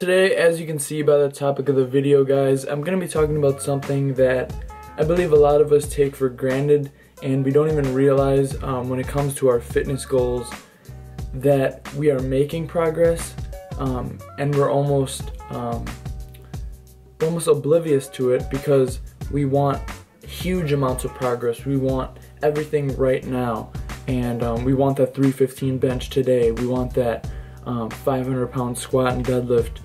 Today, as you can see by the topic of the video, guys, I'm going to be talking about something that I believe a lot of us take for granted and we don't even realize when it comes to our fitness goals that we are making progress and we're almost oblivious to it because we want huge amounts of progress. We want everything right now, and we want that 315 bench today. We want that 500-pound squat and deadlift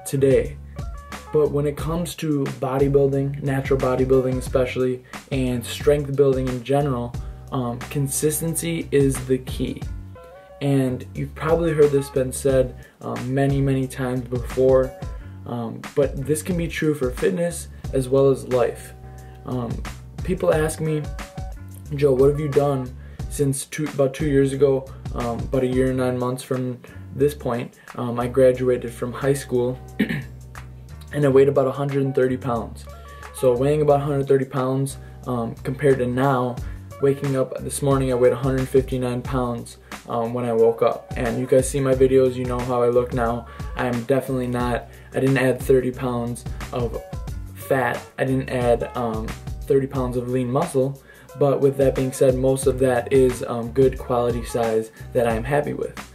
today. But when it comes to bodybuilding, natural bodybuilding especially, and strength building in general, consistency is the key. And you've probably heard this been said many times before, but this can be true for fitness as well as life. People ask me, Joe, what have you done since about 2 years ago, about a year and 9 months from this point? I graduated from high school and I weighed about 130 pounds. So weighing about 130 pounds compared to now, waking up this morning I weighed 159 pounds when I woke up. And you guys see my videos, you know how I look now. I'm definitely not, I didn't add 30 pounds of fat, I didn't add 30 pounds of lean muscle, but with that being said, most of that is good quality size that I'm happy with.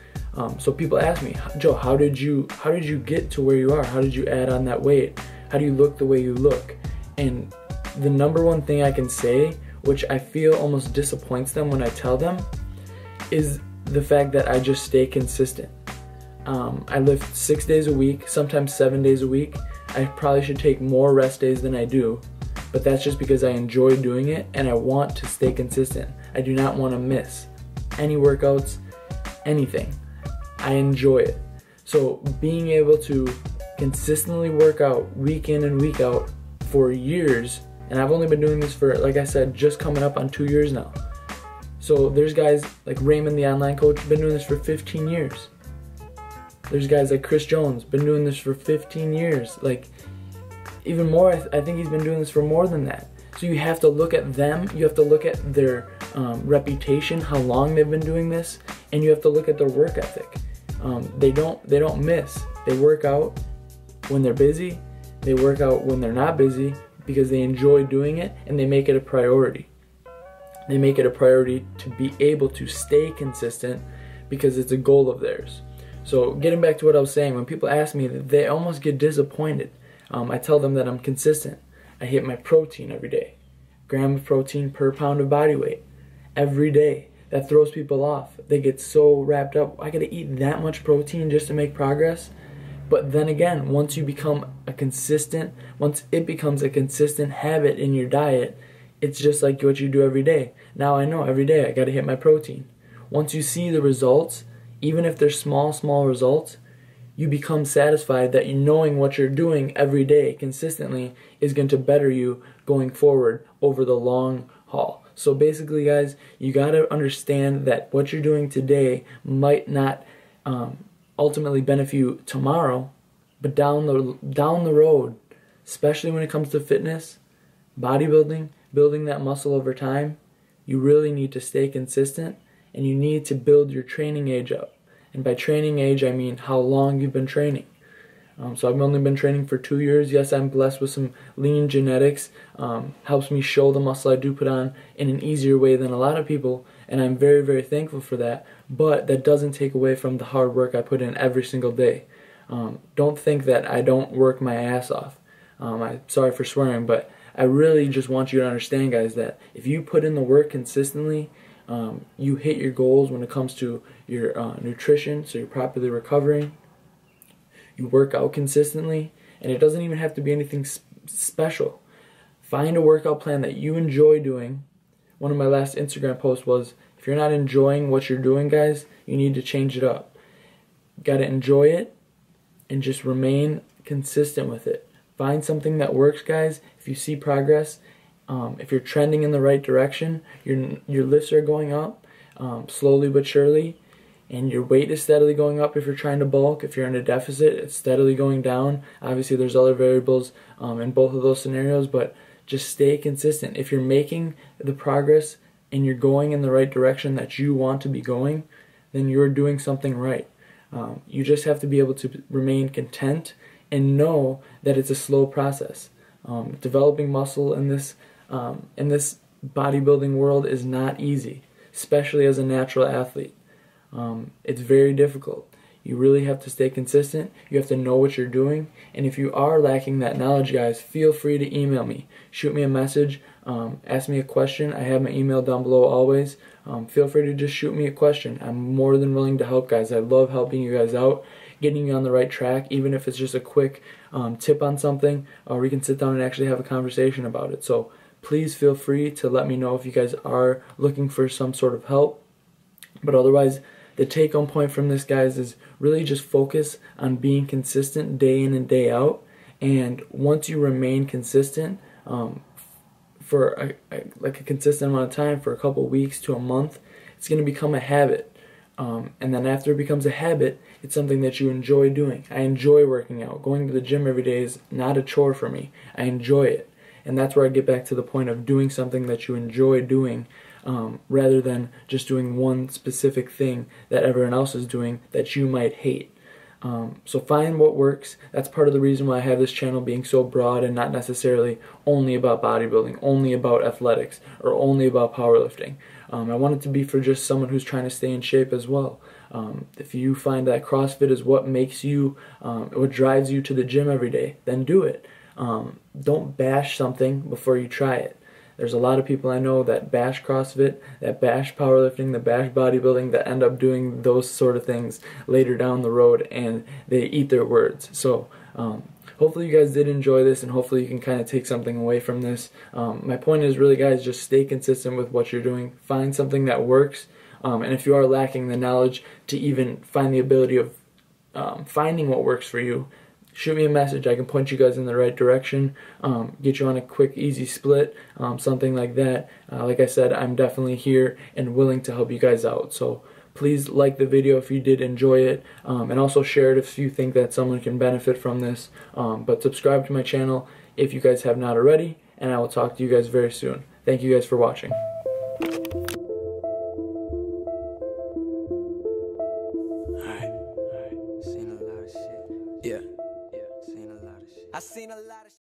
So people ask me, Joe, how did you get to where you are? How did you add on that weight? How do you look the way you look? And the number one thing I can say, which I feel almost disappoints them when I tell them, is the fact that I just stay consistent. I lift 6 days a week, sometimes 7 days a week. I probably should take more rest days than I do, but that's just because I enjoy doing it and I want to stay consistent. I do not want to miss any workouts, anything. I enjoy it. So being able to consistently work out week in and week out for years, and I've only been doing this for, like I said, just coming up on 2 years now. So there's guys like Raymond, the online coach, been doing this for 15 years. There's guys like Chris Jones, been doing this for 15 years. Like, even more, I think he's been doing this for more than that. So you have to look at them, you have to look at their reputation, how long they've been doing this, and you have to look at their work ethic. They don't miss. They work out when they're busy, they work out when they're not busy because they enjoy doing it and they make it a priority. They make it a priority to be able to stay consistent because it's a goal of theirs. So getting back to what I was saying, when people ask me, they almost get disappointed. I tell them that I'm consistent. I hit my protein every day. Gram of protein per pound of body weight every day. That throws people off. They get so wrapped up, I gotta eat that much protein just to make progress. But then again, once it becomes a consistent habit in your diet, it's just like what you do every day. Now I know every day I gotta hit my protein. Once you see the results, even if they're small results, you become satisfied that you knowing what you're doing every day consistently is going to better you going forward over the long haul. So basically, guys, you got to understand that what you're doing today might not ultimately benefit you tomorrow, but down the road, especially when it comes to fitness, bodybuilding, building that muscle over time, you really need to stay consistent and you need to build your training age up. And by training age, I mean how long you've been training. So I've only been training for 2 years. Yes, I'm blessed with some lean genetics. Helps me show the muscle I do put on in an easier way than a lot of people. And I'm very thankful for that. But that doesn't take away from the hard work I put in every single day. Don't think that I don't work my ass off. I'm sorry for swearing, but I really just want you to understand, guys, that if you put in the work consistently, you hit your goals when it comes to your nutrition, so you're properly recovering. You work out consistently, and it doesn't even have to be anything special. Find a workout plan that you enjoy doing. One of my last Instagram posts was, if you're not enjoying what you're doing, guys, you need to change it up. You gotta enjoy it and just remain consistent with it. Find something that works, guys. If you see progress, if you're trending in the right direction, your lifts are going up slowly but surely, and your weight is steadily going up if you're trying to bulk. If you're in a deficit, it's steadily going down. Obviously, there's other variables in both of those scenarios, but just stay consistent. If you're making the progress and you're going in the right direction that you want to be going, then you're doing something right. You just have to be able to remain content and know that it's a slow process. Developing muscle in this bodybuilding world is not easy, especially as a natural athlete. It's very difficult. You really have to stay consistent. You have to know what you're doing. And if you are lacking that knowledge, guys, feel free to email me. Shoot me a message. Ask me a question. I have my email down below always. Feel free to just shoot me a question. I'm more than willing to help, guys. I love helping you guys out, getting you on the right track, even if it's just a quick tip on something, or we can sit down and actually have a conversation about it. So please feel free to let me know if you guys are looking for some sort of help. But otherwise, the take-home point from this, guys, is really just focus on being consistent day in and day out. And once you remain consistent for a consistent amount of time, for a couple weeks to a month, it's going to become a habit. And then after it becomes a habit, it's something that you enjoy doing. I enjoy working out. Going to the gym every day is not a chore for me. I enjoy it. And that's where I get back to the point of doing something that you enjoy doing, rather than just doing one specific thing that everyone else is doing that you might hate. So find what works. That's part of the reason why I have this channel being so broad and not necessarily only about bodybuilding, only about athletics, or only about powerlifting. I want it to be for just someone who's trying to stay in shape as well. If you find that CrossFit is what makes you, what drives you to the gym every day, then do it. Don't bash something before you try it. There's a lot of people I know that bash CrossFit, that bash powerlifting, that bash bodybuilding, that end up doing those sort of things later down the road, and they eat their words. So hopefully you guys did enjoy this, and hopefully you can kind of take something away from this. My point is really, guys, just stay consistent with what you're doing. Find something that works, and if you are lacking the knowledge to even find the ability of finding what works for you, shoot me a message. I can point you guys in the right direction, get you on a quick, easy split, something like that. Like I said, I'm definitely here and willing to help you guys out. So please like the video if you did enjoy it, and also share it if you think that someone can benefit from this. But subscribe to my channel if you guys have not already, and I will talk to you guys very soon. Thank you guys for watching.